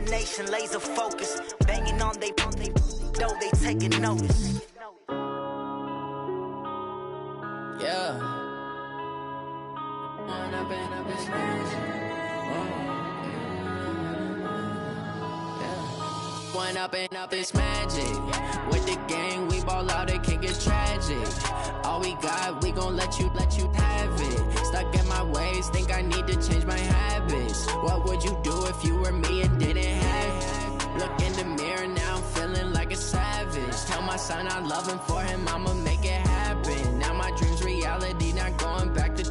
determination, laser focus. Banging on they though they taking notice. Yeah. One up and up is magic. With the gang, we ball out, it can get tragic. All we got, we gon' let you have it. Stuck in my ways, think I need to change my habits. What would you do if you were me and didn't have it? Look in the mirror, now I'm feeling like a savage. Tell my son I love him, for him I'ma make it happen. Now my dream's reality, not going back to.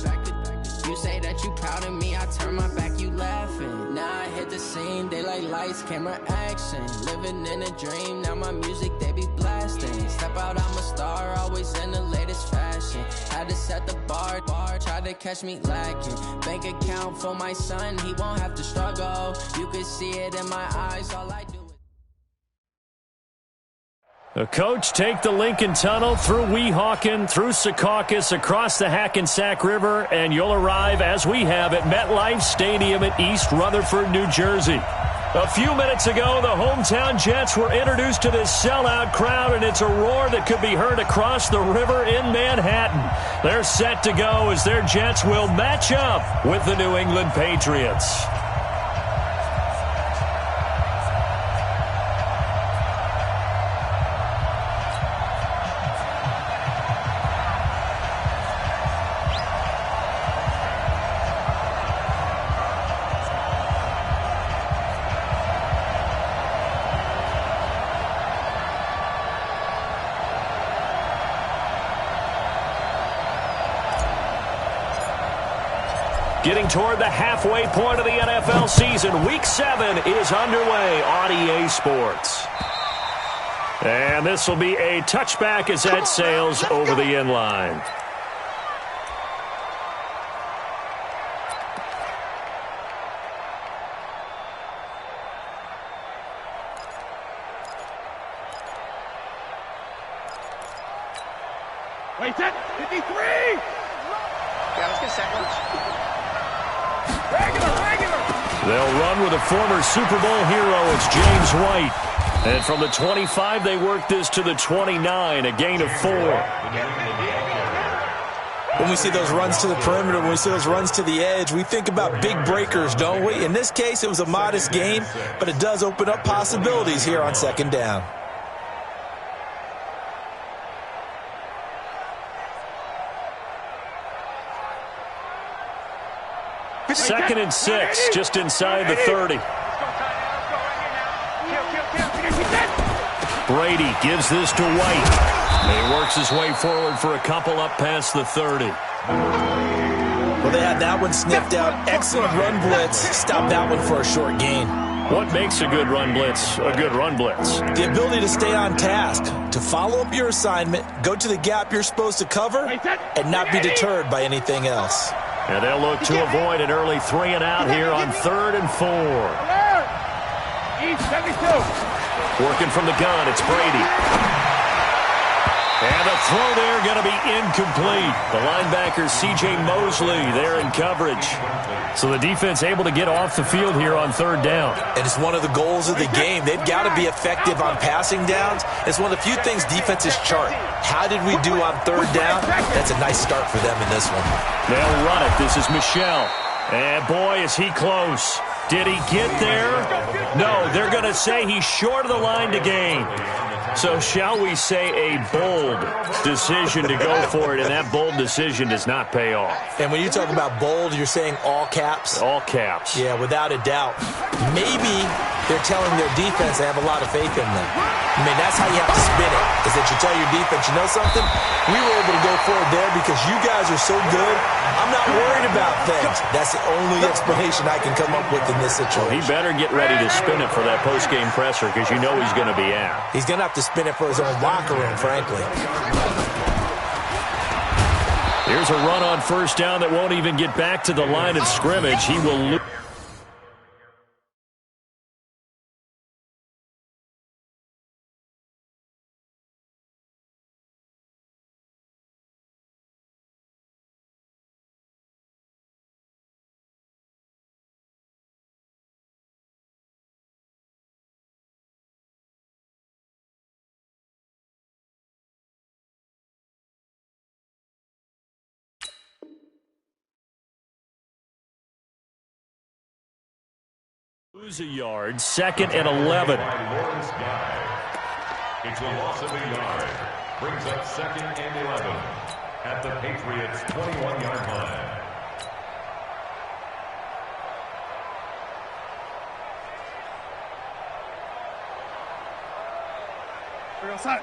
You say that you proud of me, I turn my back, you laughing. Now I hit the scene, they like lights, camera, action. Living in a dream, now my music, they be blasting. Step out, I'm a star, always in the latest fashion. Had to set the bar, try to catch me lacking. Bank account for my son, he won't have to struggle. You can see it in my eyes, all I do. The coach take the Lincoln Tunnel through Weehawken, through Secaucus, across the Hackensack River, and you'll arrive, as we have, at MetLife Stadium in East Rutherford, New Jersey. A few minutes ago, the hometown Jets were introduced to this sellout crowd, and it's a roar that could be heard across the river in Manhattan. They're set to go as their Jets will match up with the New England Patriots. Getting toward the halfway point of the NFL season, Week 7 is underway on EA Sports. And this will be a touchback as that sails over the end line. Wait, 53! Yeah, let's get second. They'll run with a former Super Bowl hero. It's James White. And from the 25, they work this to the 29, a gain of 4. When we see those runs to the perimeter, when we see those runs to the edge, we think about big breakers, don't we? In this case, it was a modest gain, but it does open up possibilities here on second down. Second and 6, just inside the 30. Brady gives this to White. He works his way forward for a couple up past the 30. Well, they had that one sniffed out. Excellent run blitz. Stop that one for a short gain. What makes a good run blitz a good run blitz? The ability to stay on task, to follow up your assignment, go to the gap you're supposed to cover, and not be deterred by anything else. And they'll look to avoid an early 3 and out here on 3rd and 4. Working from the gun, it's Brady. And the throw there going to be incomplete. The linebacker, C.J. Mosley, there in coverage. So the defense able to get off the field here on 3rd down. And it's one of the goals of the game. They've got to be effective on passing downs. It's one of the few things defenses chart. How did we do on 3rd down? That's a nice start for them in this one. They'll run it. This is Michel. And boy, is he close. Did he get there? No, they're going to say he's short of the line to gain. So shall we say a bold decision to go for it, and that bold decision does not pay off. And when you talk about bold, you're saying all caps? All caps. Yeah, without a doubt. Maybe they're telling their defense they have a lot of faith in them. I mean, that's how you have to spin it, is that you tell your defense, you know something? We were able to go forward there because you guys are so good. I'm not worried about things. That's the only explanation I can come up with in this situation. Well, he better get ready to spin it for that post-game presser because you know he's going to be out. He's going to have to spin it for his own locker room, frankly. Here's a run on 1st down that won't even get back to the line of scrimmage. He will lose. Lose a yard, 2nd and 11. It's a loss of a yard. Brings up 2nd and 11 at the Patriots' 21-yard line. We're outside.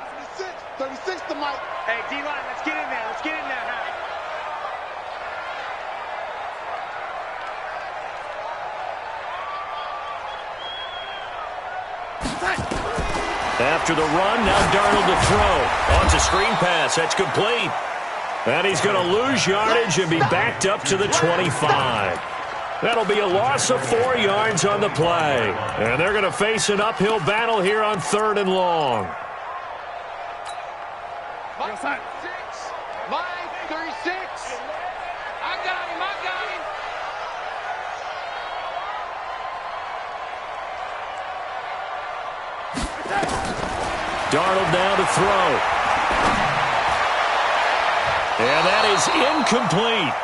36 to Mike. Hey, D-line, let's get in there. Let's get in there now. After the run, now Darnold to throw. On to screen pass. That's complete. And he's going to lose yardage and be backed up to the 25. That'll be a loss of 4 yards on the play. And they're going to face an uphill battle here on 3rd and long. Mike 6. Mike 36. I got him. Darnold now to throw. And that is incomplete.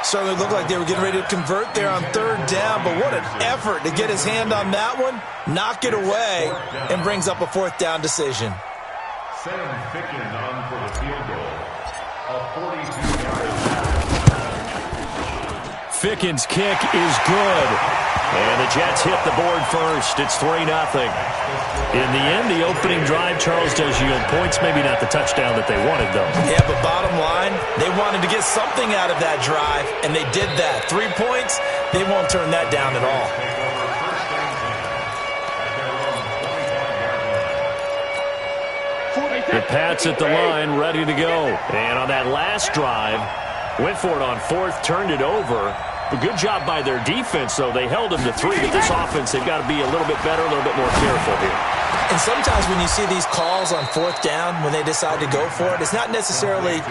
Certainly looked like they were getting ready to convert there on 3rd down, but what an effort to get his hand on that one, knock it away, and brings up a 4th down decision. Sam Ficken on for the field goal. A 42-yard pass. Ficken's kick is good. And the Jets hit the board first. It's 3-0. In the end, the opening drive, Charles, does yield points. Maybe not the touchdown that they wanted, though. Yeah, but bottom line, they wanted to get something out of that drive, and they did that. 3 points, they won't turn that down at all. The Pats at the line, ready to go. And on that last drive, went for it on 4th, turned it over. A good job by their defense, though. They held them to 3, but this offense, they've got to be a little bit better, a little bit more careful here. And sometimes when you see these calls on 4th down, when they decide to go for it, it's not necessarily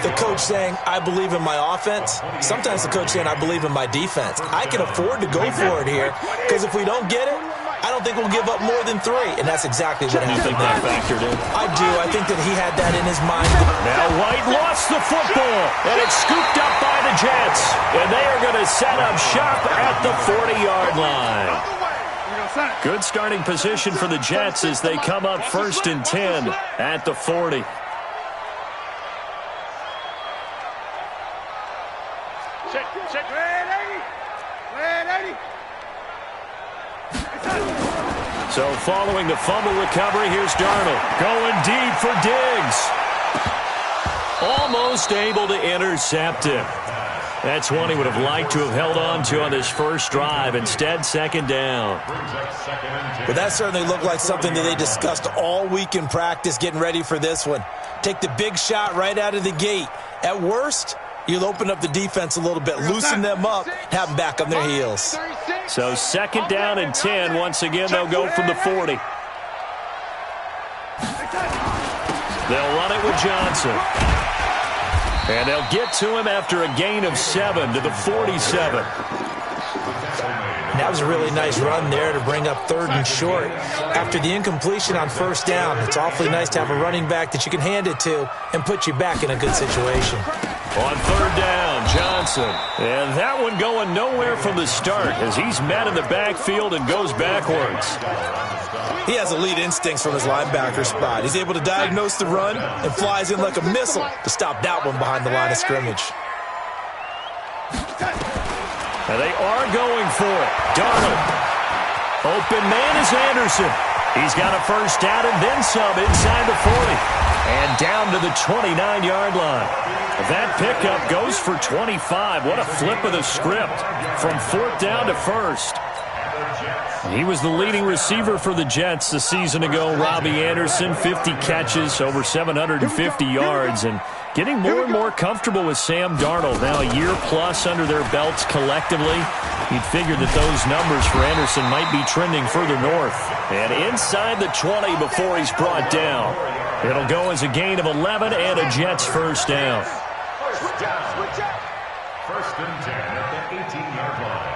the coach saying, I believe in my offense. Sometimes the coach saying, I believe in my defense. I can afford to go for it here, because if we don't get it, I don't think we'll give up more than 3, and that's exactly what happened. You think that factored in? I do. I think that he had that in his mind. Now White lost the football, and it's scooped up by the Jets, and they are going to set up shop at the 40-yard line. Good starting position for the Jets as they come up 1st and 10 at the 40. So following the fumble recovery, here's Darnold going deep for Diggs. Almost able to intercept it. That's one he would have liked to have held on to on this first drive. Instead, 2nd down. But that certainly looked like something that they discussed all week in practice getting ready for this one. Take the big shot right out of the gate. At worst, you'll open up the defense a little bit, loosen them up, have them back on their heels. So 2nd down and 10. Once again, they'll go from the 40. They'll run it with Johnson. And they'll get to him after a gain of 7 to the 47. That was a really nice run there to bring up 3rd and short. After the incompletion on 1st down, it's awfully nice to have a running back that you can hand it to and put you back in a good situation. On 3rd down, Johnson. And that one going nowhere from the start as he's met in the backfield and goes backwards. He has elite instincts from his linebacker spot. He's able to diagnose the run and flies in like a missile to stop that one behind the line of scrimmage. And they are going for it. Darnold. Open man is Anderson. He's got a 1st down and then some inside the 40. And down to the 29-yard line. That pickup goes for 25. What a flip of the script from 4th down to 1st. He was the leading receiver for the Jets a season ago. Robbie Anderson, 50 catches, over 750 yards, and getting more and more comfortable with Sam Darnold. Now a year plus under their belts collectively. You'd figure that those numbers for Anderson might be trending further north. And inside the 20 before he's brought down. It'll go as a gain of 11 and a Jets 1st down. 1st and 10 at the 18-yard line.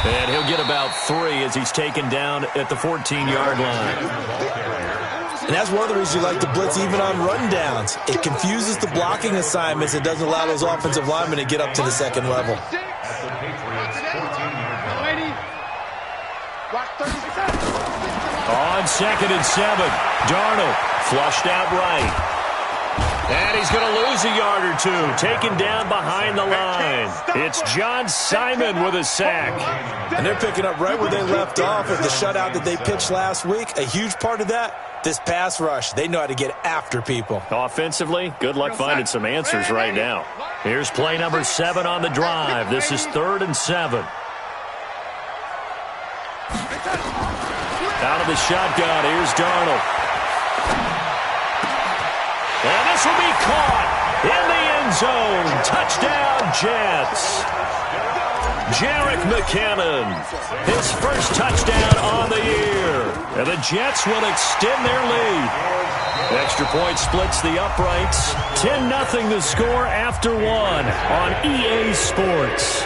And he'll get about 3 as he's taken down at the 14-yard line. And that's one of the reasons you like to blitz even on rundowns. It confuses the blocking assignments. It doesn't allow those offensive linemen to get up to the second level. On 2nd and 7, Darnold flushed out right. And he's going to lose a yard or two, taken down behind the line. It's John Simon with a sack. And they're picking up right where they left off with the shutout that they pitched last week. A huge part of that, this pass rush. They know how to get after people. Offensively, good luck finding some answers right now. Here's play number 7 on the drive. This is 3rd and 7. Out of the shotgun, here's Darnold. And this will be caught in the end zone. Touchdown, Jets. Jerick McKinnon, his first touchdown on the year. And the Jets will extend their lead. Extra point splits the uprights. 10-0 the score after 1 on EA Sports.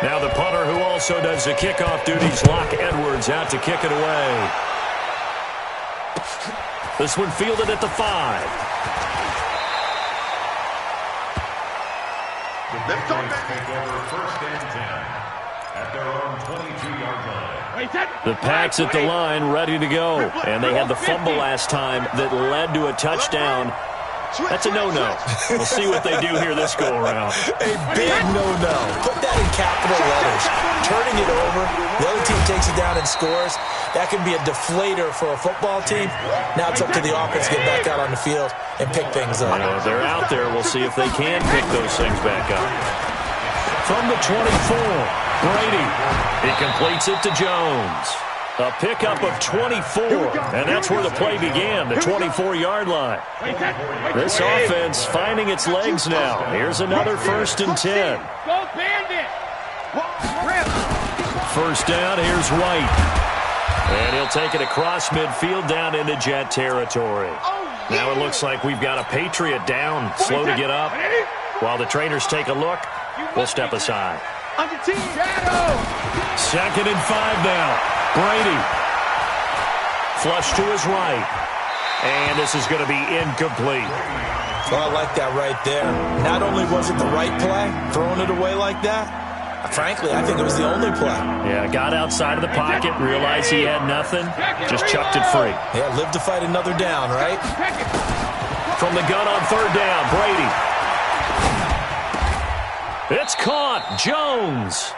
Now the punter who also does the kickoff duties, Locke Edwards, out to kick it away. This one fielded at the 5. The defense take over 1st and 10 at their own 22-yard line. The Packs at the line ready to go. And they had the fumble last time that led to a touchdown. That's a no-no. We'll see what they do here this go-around. A big no-no. Put that in capital letters. Turning it over, the other team takes it down and scores. That can be a deflator for a football team. Now it's up to the offense to get back out on the field and pick things up. They're out there. We'll see if they can pick those things back up. From the 24, Brady. He completes it to Jones. A pickup of 24, and that's where the play began, the 24-yard line. This offense finding its legs now. Here's another 1st and 10. First down, here's White. And he'll take it across midfield down into Jet territory. Now it looks like we've got a Patriot down, slow to get up. While the trainers take a look, we'll step aside. 2nd and 5 now. Brady. Flush to his right. And this is going to be incomplete. Well, I like that right there. Not only was it the right play, throwing it away like that, frankly, I think it was the only play. Yeah, got outside of the pocket, realized he had nothing, just chucked it free. Yeah, live to fight another down, right? From the gun on 3rd down, Brady. It's caught. Jones.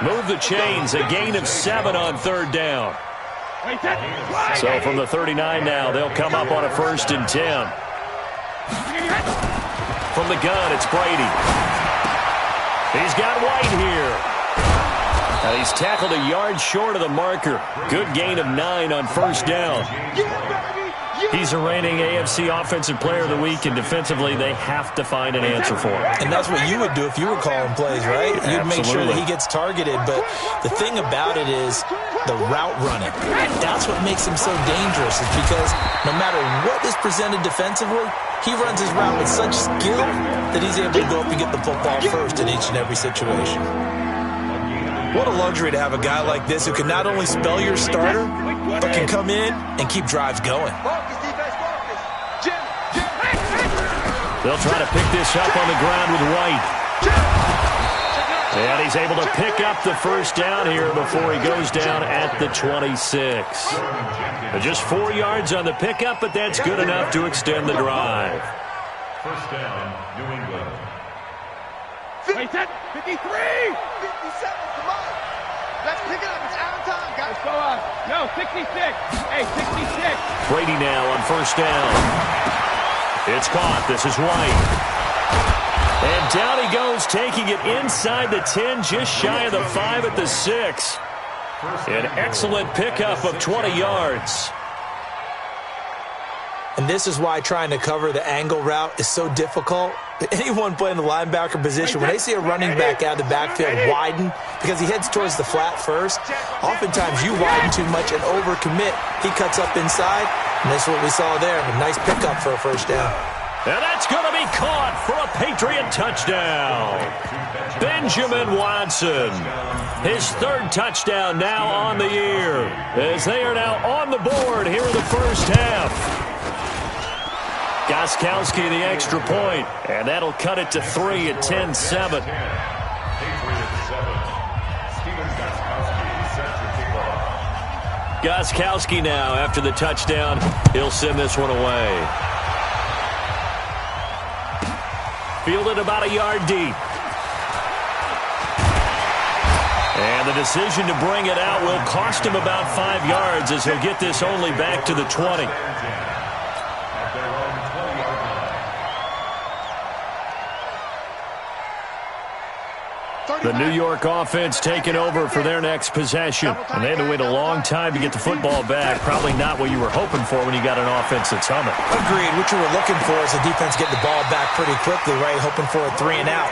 Move the chains, a gain of 7 on 3rd down. So from the 39 now, they'll come up on a 1st and 10. From the gun, it's Brady. He's got White here. And he's tackled a yard short of the marker. Good gain of 9 on 1st down. He's a reigning AFC Offensive Player of the Week, and defensively, they have to find an answer for him. And that's what you would do if you were calling plays, right? You'd make sure that he gets targeted. But the thing about it is the route running. That's what makes him so dangerous, is because no matter what is presented defensively, he runs his route with such skill that he's able to go up and get the football first in each and every situation. What a luxury to have a guy like this who can not only spell your starter, but can come in and keep drives going. They'll try to pick this up on the ground with White. And he's able to pick up the 1st down here before he goes down at the 26. Just 4 yards on the pickup, but that's good enough to extend the drive. 1st down, New England. 53! 57, come on! Let's pick it up, it's out of time, guys. Let's go up. No, 66. Hey, 66. Brady now on 1st down. It's caught. This is White. And down he goes, taking it inside the 10, just shy of the 5 at the 6. An excellent pickup of 20 yards. And this is why trying to cover the angle route is so difficult. Anyone playing the linebacker position, when they see a running back out of the backfield widen, because he heads towards the flat first, oftentimes you widen too much and overcommit. He cuts up inside. And that's what we saw there. A nice pickup for a first down. And that's going to be caught for a Patriot touchdown. Benjamin Watson, his third touchdown now on the year, as they are now on the board here in the first half. Gostkowski the extra point, and that'll cut it to 3 at 10-7. Gostkowski now after the touchdown. He'll send this one away. Fielded about a yard deep. And the decision to bring it out will cost him about 5 yards as he'll get this only back to the 20. The New York offense taking over for their next possession. And they had to wait a long time to get the football back. Probably not what you were hoping for when you got an offense that's humming. Agreed. What you were looking for is the defense getting the ball back pretty quickly, right? Hoping for a 3 and out.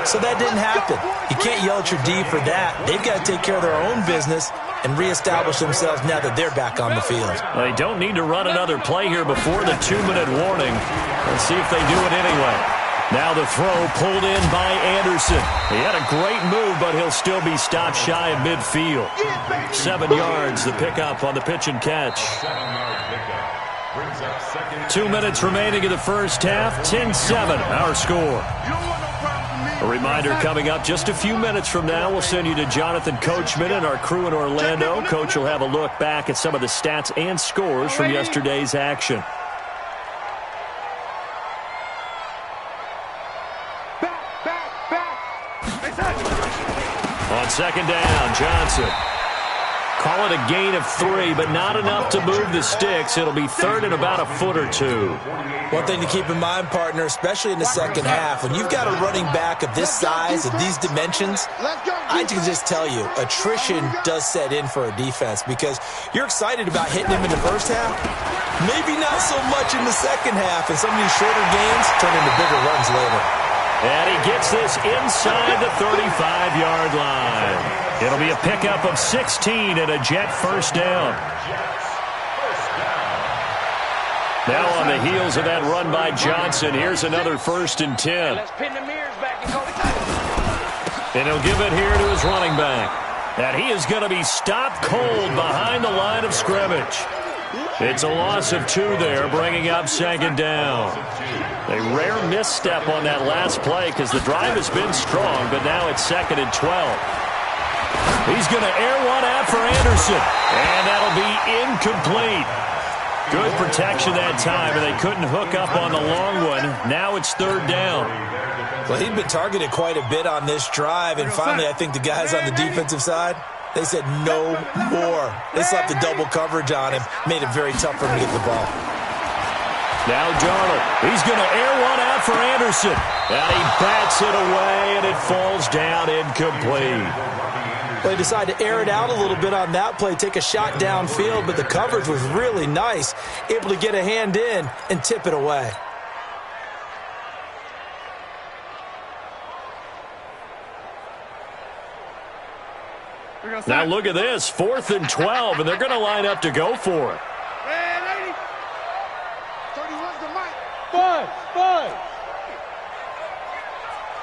So that didn't happen. You can't yell at your D for that. They've got to take care of their own business and reestablish themselves now that they're back on the field. They don't need to run another play here before the 2-minute warning. Let's see if they do it anyway. Now the throw pulled in by Anderson. He had a great move, but he'll still be stopped shy of midfield. 7 yards, the pickup on the pitch and catch. 2 minutes remaining in the first half. 10-7, our score. A reminder coming up just a few minutes from now. We'll send you to Jonathan Coachman and our crew in Orlando. Coach will have a look back at some of the stats and scores from yesterday's action. On second down, Johnson. Call it a gain of 3, but not enough to move the sticks. It'll be third and about a foot or 2. One thing to keep in mind, partner, especially in the second half, when you've got a running back of this size, of these dimensions, I can just tell you, attrition does set in for a defense because you're excited about hitting him in the first half. Maybe not so much in the second half, and some of these shorter gains turn into bigger runs later. And he gets this inside the 35-yard line. It'll be a pickup of 16 and a Jet first down. Now on the heels of that run by Johnson, here's another 1st and 10. And he'll give it here to his running back. And he is going to be stopped cold behind the line of scrimmage. It's a loss of 2 there, bringing up second down. A rare misstep on that last play because the drive has been strong, but now it's 2nd and 12. He's going to air one out for Anderson, and that'll be incomplete. Good protection that time, and they couldn't hook up on the long one. Now it's 3rd down. Well, he'd been targeted quite a bit on this drive, and finally I think the guys on the defensive side, they said no more. They slapped the double coverage on him, made it very tough for him to get the ball. Now Darnold, he's going to air one out for Anderson. And he bats it away, and it falls down incomplete. They decided to air it out a little bit on that play, take a shot downfield, but the coverage was really nice, able to get a hand in and tip it away. Now look at this, 4th and 12, and they're going to line up to go for it.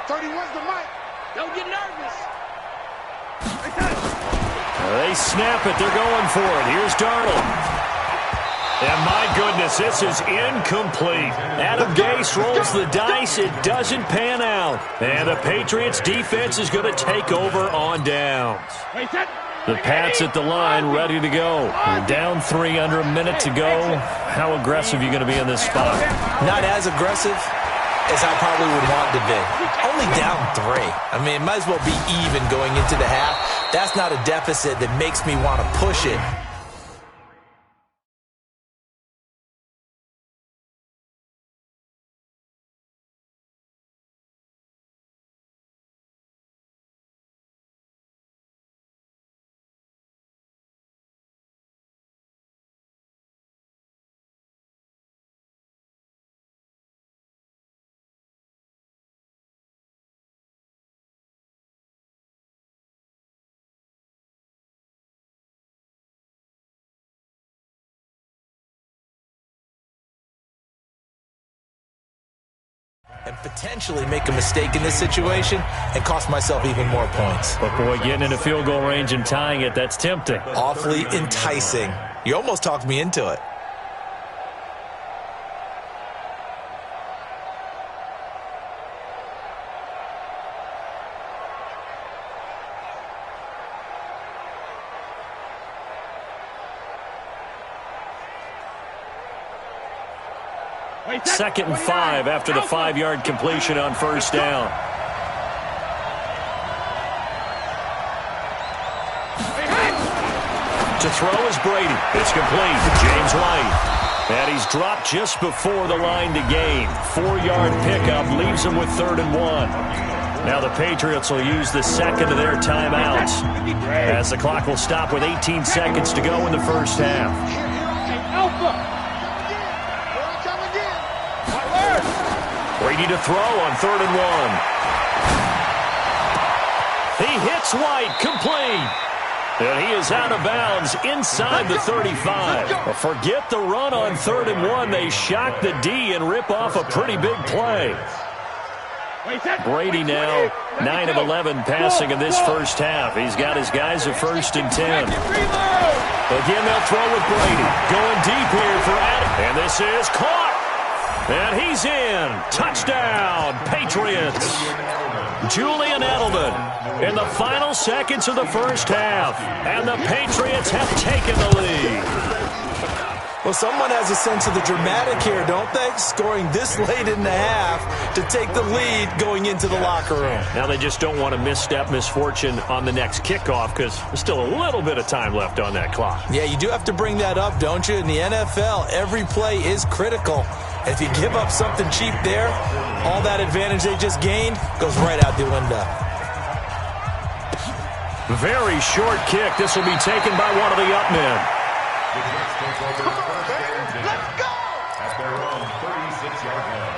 31's the mic. Don't get nervous. They snap it. They're going for it. Here's Darnold. And my goodness, this is incomplete. Adam Gase rolls the dice. It doesn't pan out. And the Patriots defense is going to take over on downs. The Pats at the line, ready to go. We're down 3 under a minute to go. How aggressive are you going to be in this spot? Not as aggressive as I probably would want to be. Only down 3. I mean, it might as well be even going into the half. That's not a deficit that makes me want to push it. and potentially make a mistake in this situation and cost myself even more points. But, boy, getting into field goal range and tying it, that's tempting. Awfully enticing. You almost talked me into it. Second and 5 after the 5-yard completion on first down. To throw is Brady. It's complete to James White. And he's dropped just before the line to gain. 4-yard pickup leaves him with 3rd and 1. Now the Patriots will use the second of their timeouts as the clock will stop with 18 seconds to go in the first half. Brady to throw on 3rd and 1. He hits White, complete. And he is out of bounds inside the 35. Well, forget the run on 3rd and 1. They shock the D and rip off a pretty big play. Brady now 9 of 11 passing in this first half. He's got his guys at 1st and 10. Again, they'll throw with Brady. Going deep here for Adam. And this is caught. And he's in. Touchdown, Patriots. Julian Edelman in the final seconds of the first half. And the Patriots have taken the lead. Well, someone has a sense of the dramatic here, don't they? Scoring this late in the half to take the lead going into the locker room. Now they just don't want to misstep misfortune on the next kickoff because there's still a little bit of time left on that clock. Yeah, you do have to bring that up, don't you? In the NFL, every play is critical. If you give up something cheap there, all that advantage they just gained goes right out the window. Very short kick. This will be taken by one of the up men. Let's go! At their own 36-yard line.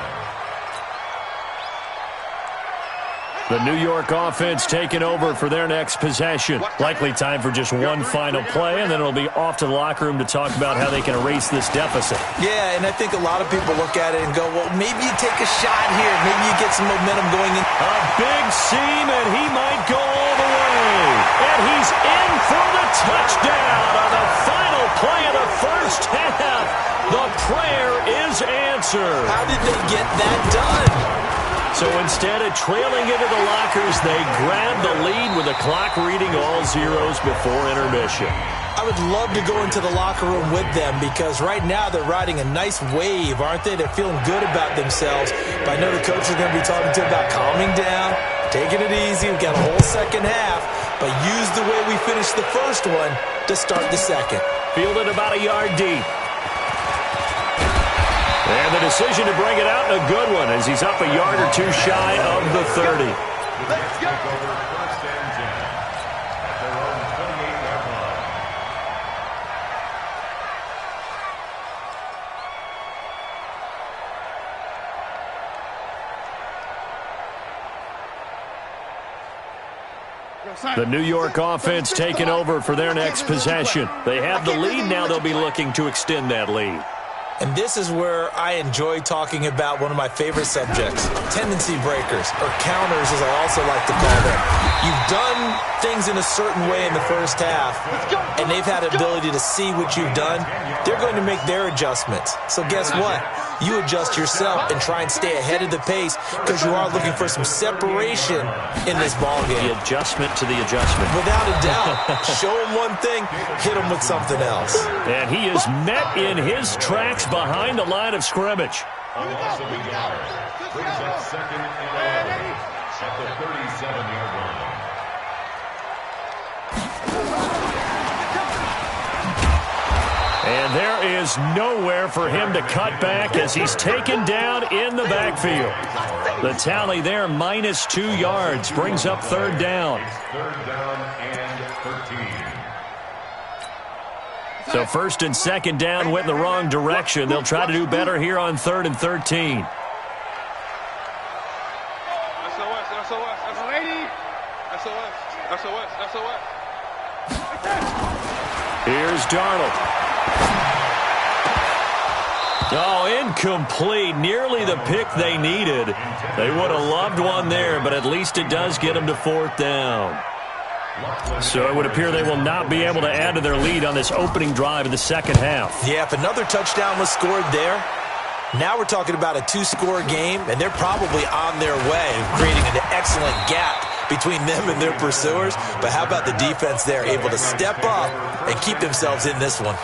The New York offense taking over for their next possession. Likely time for just one final play, and then it'll be off to the locker room to talk about how they can erase this deficit. Yeah, and I think a lot of people look at it and go, well, maybe you take a shot here. Maybe you get some momentum going in. A big seam, and he might go all the way. And he's in for the touchdown on the final play of the first half. The prayer is answered. How did they get that done? So instead of trailing into the lockers, they grab the lead with the clock reading all zeros before intermission. I would love to go into the locker room with them because right now they're riding a nice wave, aren't they? They're feeling good about themselves. But I know the coach is going to be talking to them about calming down, taking it easy. We've got a whole second half, but use the way we finished the first one to start the second. Fielded about a yard deep. And the decision to bring it out, a good one, as he's up a yard or two shy of the 30. Let's go. First and 10. At their own 28-yard line. The New York offense taking over for their next possession. They have the lead now. They'll be looking to extend that lead. And this is where I enjoy talking about one of my favorite subjects, tendency breakers, or counters as I also like to call them. You've done things in a certain way in the first half, and they've had the ability to see what you've done. They're going to make their adjustments. So guess what? You adjust yourself and try and stay ahead of the pace because you are looking for some separation in this ballgame. The adjustment to the adjustment. Without a doubt. Show them one thing, hit them with something else. And he is met in his tracks behind the line of scrimmage. A loss of a yard. Brings up 2nd and 11 at the 37-yard line. And there is nowhere for him to cut back as he's taken down in the backfield. The tally there, minus 2 yards, brings up 3rd down. 3rd down and 13. So 1st and 2nd down went in the wrong direction. They'll try to do better here on 3rd and 13. Here's Darnold. Oh, incomplete. Nearly the pick they needed. They would have loved one there, but at least it does get them to 4th down. So it would appear they will not be able to add to their lead on this opening drive in the second half. Yeah, if another touchdown was scored there, now we're talking about a 2-score game, and they're probably on their way, creating an excellent gap between them and their pursuers. But how about the defense there, able to step up and keep themselves in this one?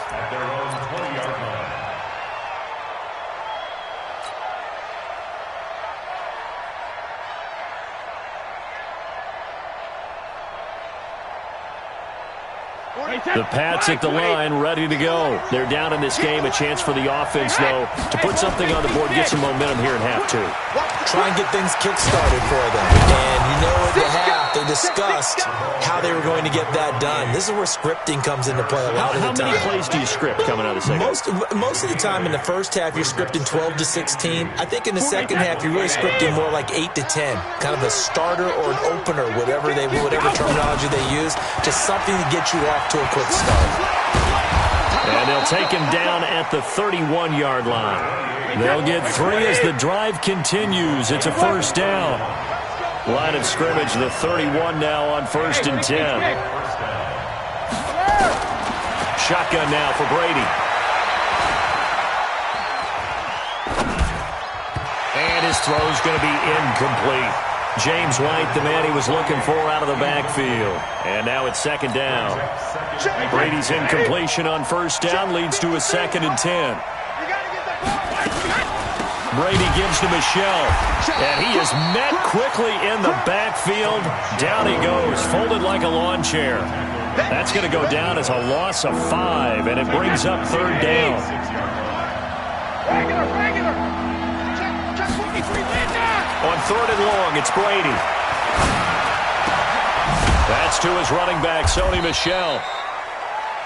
The Pats at the line, ready to go. They're down in this game. A chance for the offense, though, to put something on the board, get some momentum here in half 2. Try and get things kick-started for them. And you know at the half, they discussed how they were going to get that done. This is where scripting comes into play a lot of the time. How many plays do you script coming out of the second half? Most of the time in the first half, you're scripting 12 to 16. I think in the second half, you're really scripting more like 8 to 10. Kind of a starter or an opener, whatever terminology they use. Just something to get you off to a quick start. And they'll take him down at the 31-yard line. They'll get 3 as the drive continues. It's a 1st down. Line of scrimmage, the 31 now on 1st and 10. Shotgun now for Brady. And his throw's going to be incomplete. James White, the man he was looking for out of the backfield. And now it's 2nd down. Brady's incompletion on 1st down leads to a 2nd and 10. Brady gives to Michel. And he is met quickly in the backfield. Down he goes, folded like a lawn chair. That's going to go down as a loss of 5, and it brings up 3rd down. On 3rd and long, it's Brady. That's to his running back, Sony Michel.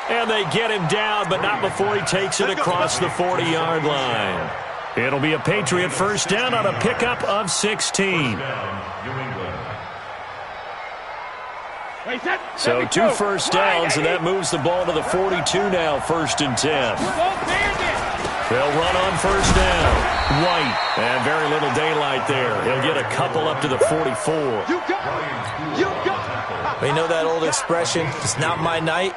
And they get him down, but not before he takes it across the 40-yard line. It'll be a Patriot 1st down on a pickup of 16. So 2 1st downs, and that moves the ball to the 42 now, 1st and 10. They'll run on 1st down. White, and very little daylight there. He'll get a couple up to the 44. You know that old expression, it's not my night?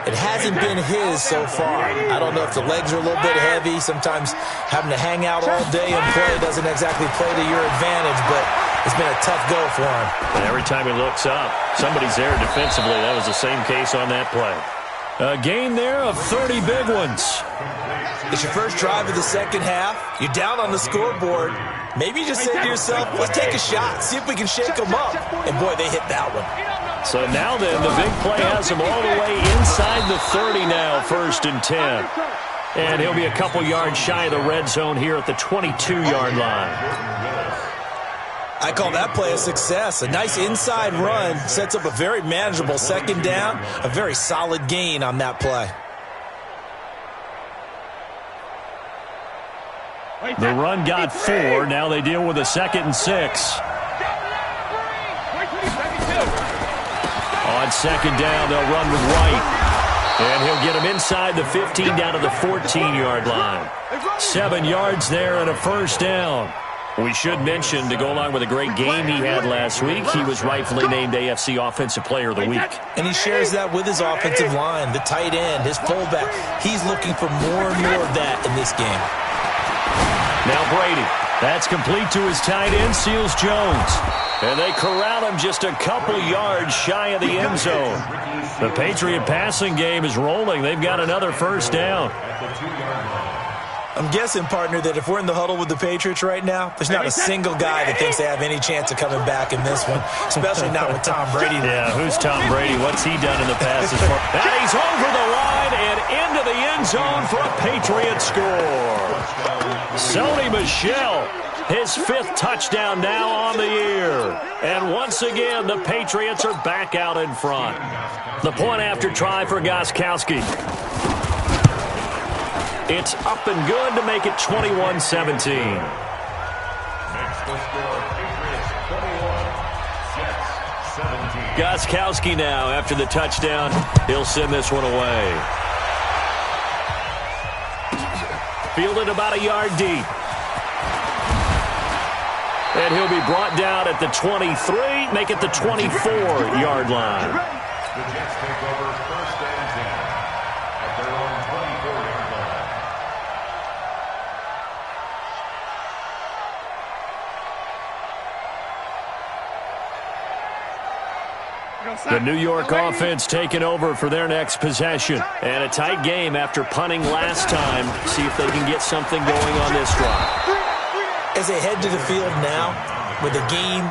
It hasn't been his so far. I don't know if the legs are a little bit heavy. Sometimes having to hang out all day and play doesn't exactly play to your advantage, but it's been a tough go for him. And every time he looks up, somebody's there defensively. That was the same case on that play. A gain there of 30 big ones. It's your first drive of the second half. You're down on the scoreboard. Maybe you just say to yourself, let's take a shot, see if we can shake them up. And, boy, they hit that one. So now then, the big play has him all the way inside the 30 now, 1st and 10. And he'll be a couple yards shy of the red zone here at the 22-yard line. I call that play a success. A nice inside run sets up a very manageable 2nd down, a very solid gain on that play. The run got 4. Now they deal with a 2nd and 6. On 2nd down, they'll run with White. And he'll get him inside the 15 down to the 14-yard line. 7 yards there and a 1st down. We should mention, to go along with a great game he had last week, he was rightfully named AFC Offensive Player of the Week. And he shares that with his offensive line, the tight end, his fullback. He's looking for more and more of that in this game. Now Brady. That's complete to his tight end, Seals Jones. And they corral him just a couple yards shy of the end zone. The Patriot passing game is rolling. They've got another 1st down. I'm guessing, partner, that if we're in the huddle with the Patriots right now, there's not a single guy that thinks they have any chance of coming back in this one, especially not with Tom Brady. Yeah, who's Tom Brady? What's he done in the past? And he's over the line and into the end zone for a Patriot score. Sony Michel, his 5th touchdown now on the year. And once again, the Patriots are back out in front. The point after try for Gostkowski. It's up and good to make it 21-17. Gostkowski now, after the touchdown, he'll send this one away. fielded about a yard deep. And he'll be brought down at the 23, make it the 24-yard line. The Jets take over 1st and 10 at their own 24-yard line. The New York offense taking over for their next possession. And a tight game after punting last time. See if they can get something going on this drive. As they head to the field now, with the game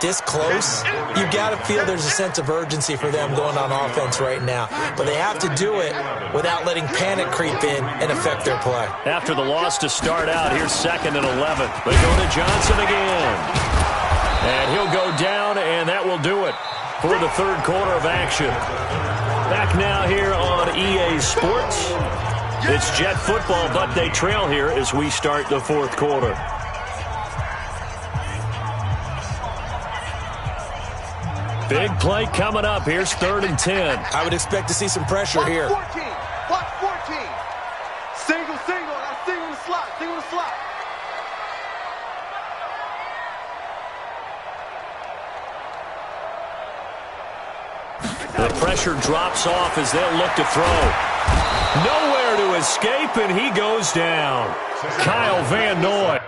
this close, you've got to feel there's a sense of urgency for them going on offense right now. But they have to do it without letting panic creep in and affect their play. After the loss to start out, here's 2nd and 11. They go to Johnson again. And he'll go down, and that will do it for the 3rd quarter of action. Back now here on EA Sports. It's Jet football, but they trail here as we start the 4th quarter. Big play coming up. Here's 3rd and 10. I would expect to see some pressure here. Block 14. Block 14. Single. That's single in the slot. Single in the slot. The pressure drops off as they'll look to throw. Nowhere to escape, and he goes down. Kyle Van Noy.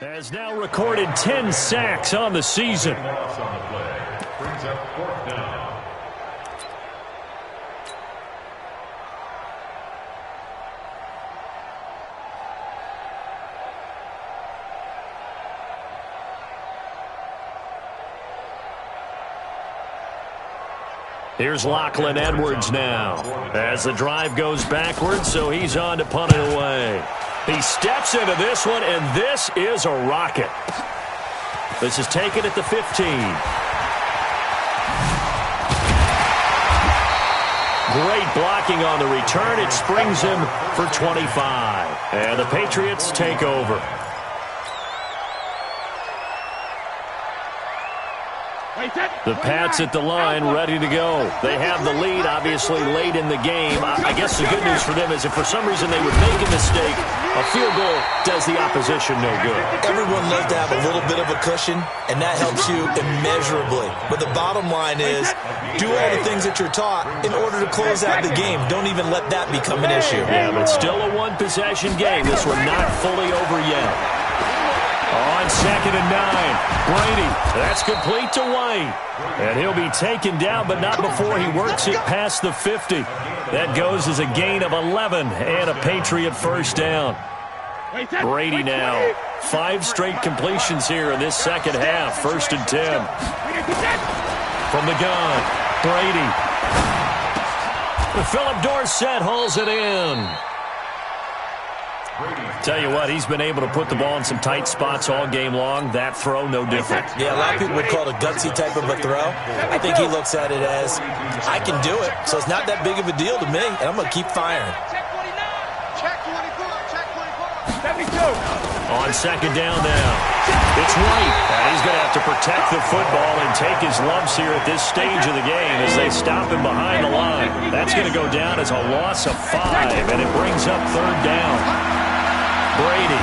Has now recorded 10 sacks on the season. Loss on the play. Brings up 4th down. Here's Lachlan Edwards now as the drive goes backwards, so he's on to punt it away. He steps into this one, and this is a rocket. This is taken at the 15. Great blocking on the return. It springs him for 25. And the Patriots take over. The Pats at the line, ready to go. They have the lead, obviously, late in the game. I guess the good news for them is if for some reason they would make a mistake, a field goal does the opposition no good. Everyone loves to have a little bit of a cushion, and that helps you immeasurably. But the bottom line is, do all the things that you're taught in order to close out the game. Don't even let that become an issue. Yeah, but it's still a one-possession game. This one not fully over yet. On 2nd and 9, Brady, that's complete to White. And he'll be taken down, but not before he works it past the 50. That goes as a gain of 11 and a Patriot first down. Brady now, 5 straight completions here in this second half. 1st and 10. From the gun, Brady. Philip Dorsett hauls it in. Tell you what, he's been able to put the ball in some tight spots all game long. That throw, no different. Yeah, a lot of people would call it a gutsy type of a throw. I think he looks at it as, I can do it, so it's not that big of a deal to me, and I'm going to keep firing. Check 24, check 24. 72. On 2nd down now, it's White. And he's going to have to protect the football and take his lumps here at this stage of the game as they stop him behind the line. That's going to go down as a loss of 5, and it brings up 3rd down. Brady.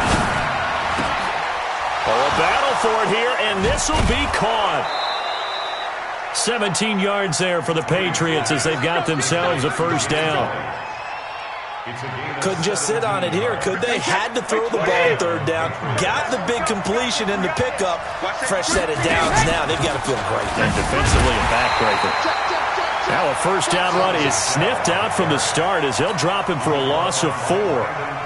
A battle for it here, and this will be caught. 17 yards there for the Patriots as they've got themselves a first down. Couldn't just sit on it here, could they? Had to throw the ball 3rd down. Got the big completion in the pickup. Fresh set of downs now. They've got to feel great. And defensively a backbreaker. Now a first down run is sniffed out from the start as they'll drop him for a loss of 4.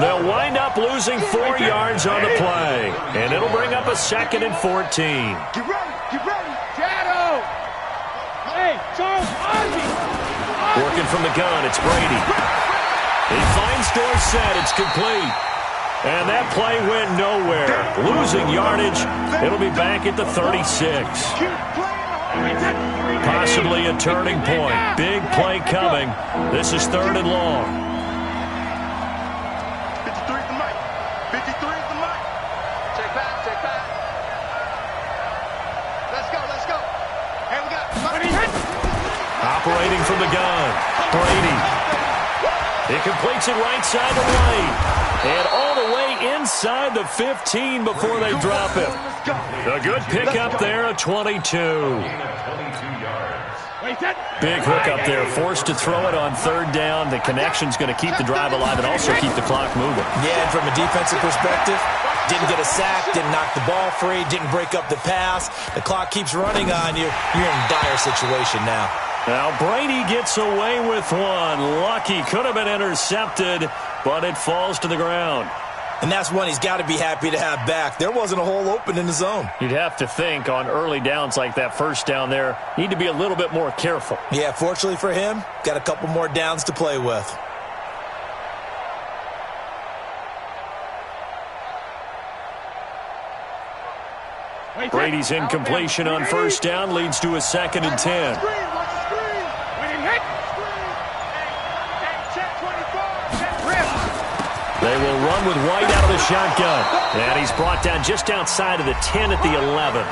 They'll wind up losing 4 yards on the play. And it'll bring up a 2nd and 14. Get ready, Shadow. Hey, Charles, Working from the gun, it's Brady. He finds Dorsett, it's complete. And that play went nowhere. Losing yardage, it'll be back at the 36. Possibly a turning point. Big play coming. This is 3rd and long. 53 is the mic. 53 is the mic. Check back. Let's go. Hey, we got Operating from the gun, Brady. He completes it right side to White. And all the way inside the 15 before they drop him. A good pickup there, a 22. Big hook up there, forced to throw it on 3rd down. The connection's going to keep the drive alive and also keep the clock moving. Yeah, and from a defensive perspective, didn't get a sack, didn't knock the ball free, didn't break up the pass. The clock keeps running on you. You're in a dire situation now. Now Brady gets away with one. Lucky, could have been intercepted, but it falls to the ground. And that's one he's got to be happy to have back. There wasn't a hole open in the zone. You'd have to think on early downs like that first down there, need to be a little bit more careful. Yeah, fortunately for him, got a couple more downs to play with. Brady's incompletion on first down leads to a 2nd and 10. They will run with White out of the shotgun. And he's brought down just outside of the 10 at the 11.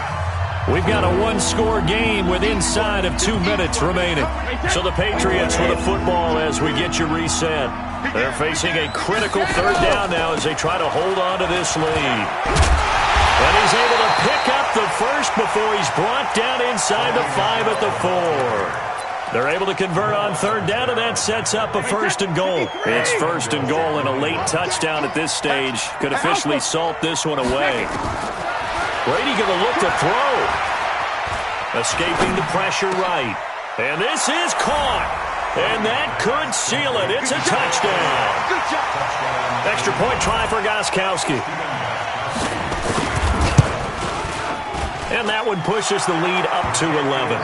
We've got a one-score game with inside of 2 minutes remaining. So the Patriots with the football as we get you reset. They're facing a critical 3rd down now as they try to hold on to this lead. And he's able to pick up the first before he's brought down inside the 5 at the 4. They're able to convert on third down, and that sets up a first and goal. It's first and goal, and a late touchdown at this stage could officially salt this one away. Brady going to look to throw. Escaping the pressure right. And this is caught. And that could seal it. It's a touchdown. Extra point try for Gostkowski. And that one pushes the lead up to 11.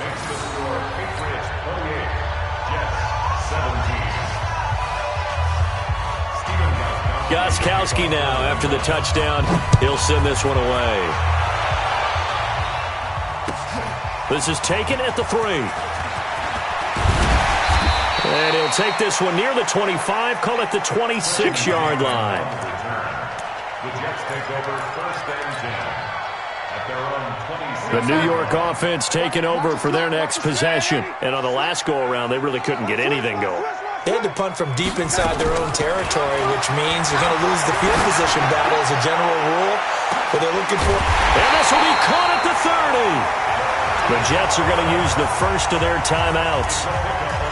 Makes the score Patriots 48, Jets 17. Gostkowski now after the touchdown. He'll send this one away. This is taken at the 3. And he'll take this one near the 25, call it the 26-yard line. The Jets take over first and 10 at their own 26. The New York offense taking over for their next possession. And on the last go-around, they really couldn't get anything going. They had to punt from deep inside their own territory, which means you're going to lose the field position battle as a general rule. But they're looking for... And this will be caught at the 30. The Jets are going to use the first of their timeouts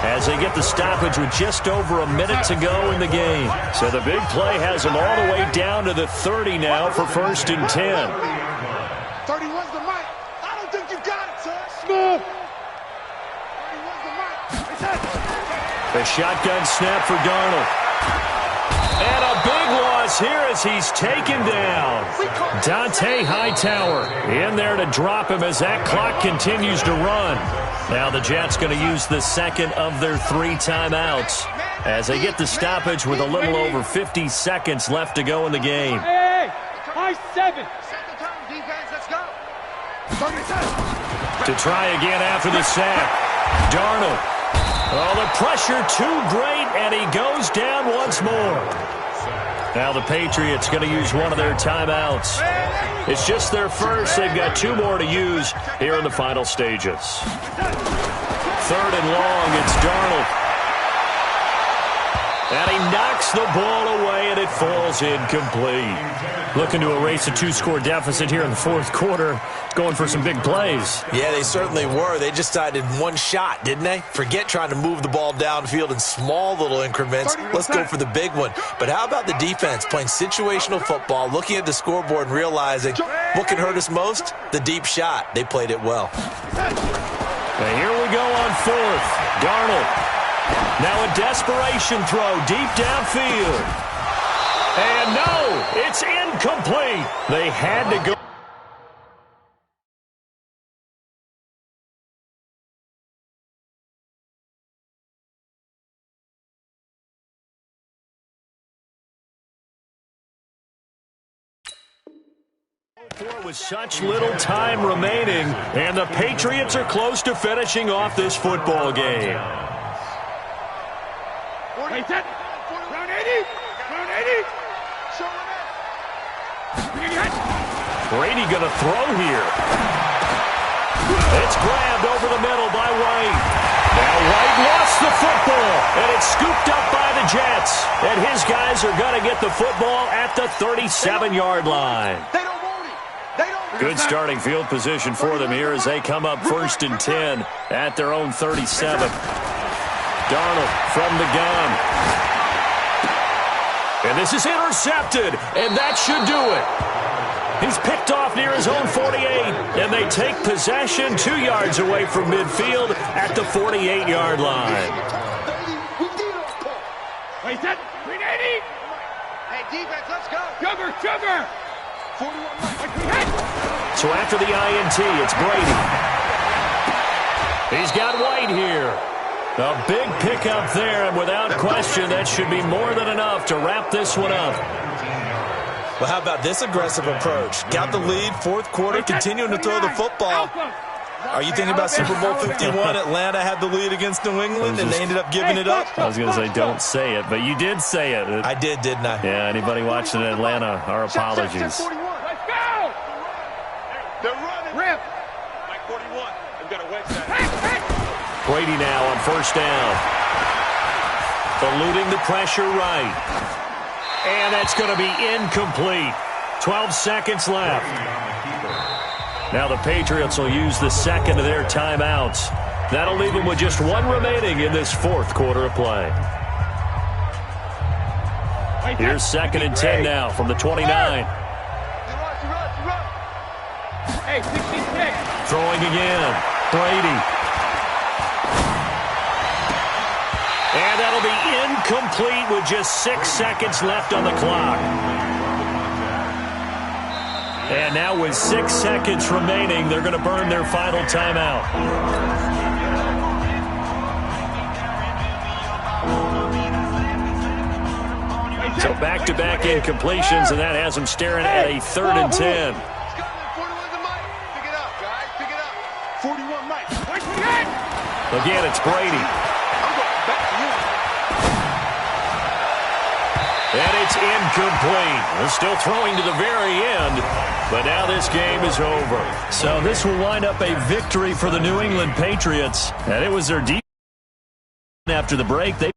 as they get the stoppage with just over a minute to go in the game. So the big play has them all the way down to the 30 now for first and 10. 31's the mic. I don't think you got it, sir. Smooth. 31's the mic. The shotgun snap for Darnold. And a big loss here as he's taken down. Dante Hightower in there to drop him as that clock continues to run. Now the Jets going to use the second of their 3 timeouts as they get the stoppage with a little over 50 seconds left to go in the game. Hey, high 7. Set the tone, defense. Let's go. To try again after the sack. Darnold. Oh, the pressure too great, and he goes down once more. Now the Patriots going to use one of their timeouts. It's just their first. They've got 2 more to use here in the final stages. 3rd and long, it's Darnold. And he knocks the ball away, and it falls incomplete. Looking to erase a 2-score deficit here in the 4th quarter. Going for some big plays. Yeah, they certainly were. They just decided one shot, didn't they? Forget trying to move the ball downfield in small little increments. Let's go for the big one. But how about the defense playing situational football, looking at the scoreboard and realizing what can hurt us most? The deep shot. They played it well. And here we go on 4th. Darnold. Now a desperation throw deep downfield. And no, it's incomplete. They had to go. With such little time remaining, and the Patriots are close to finishing off this football game. Wait, set. Round 80. Round 80. Brady going to throw here. It's grabbed over the middle by White. Now White lost the football, and it's scooped up by the Jets. And his guys are going to get the football at the 37-yard line. Good starting field position for them here as they come up 1st and 10 at their own 37. Darnold from the gun. And this is intercepted, and that should do it. He's picked off near his own 48, and they take possession 2 yards away from midfield at the 48-yard line. Wait, set. 380. Hey, defense, let's go. Sugar. 41. So after the INT, it's Brady. He's got White here. A big pickup there, and without question, that should be more than enough to wrap this one up. Well, how about this aggressive approach? Got the lead, 4th quarter, continuing to throw the football. Are you thinking about Super Bowl 51? Atlanta had the lead against New England, and they ended up giving it up? I was going to say, don't say it, but you did say it. I did, didn't I? Yeah, anybody watching Atlanta, our apologies. Let's go! They're running. Rip. Like 41. They've got a wedge that. Brady now on 1st down. Eluding the pressure right. And that's going to be incomplete. 12 seconds left. Now the Patriots will use the second of their timeouts. That'll leave them with just one remaining in this fourth quarter of play. Here's 2nd and 10 now from the 29. Hey, 66. Throwing again. Brady. And that'll be incomplete with just 6 seconds left on the clock. And now with 6 seconds remaining, they're going to burn their final timeout. So back-to-back incompletions, and that has them staring at a 3rd and 10. Again, it's Brady. And it's incomplete. They're still throwing to the very end, but now this game is over. So this will wind up a victory for the New England Patriots, and it was their defense after the break. They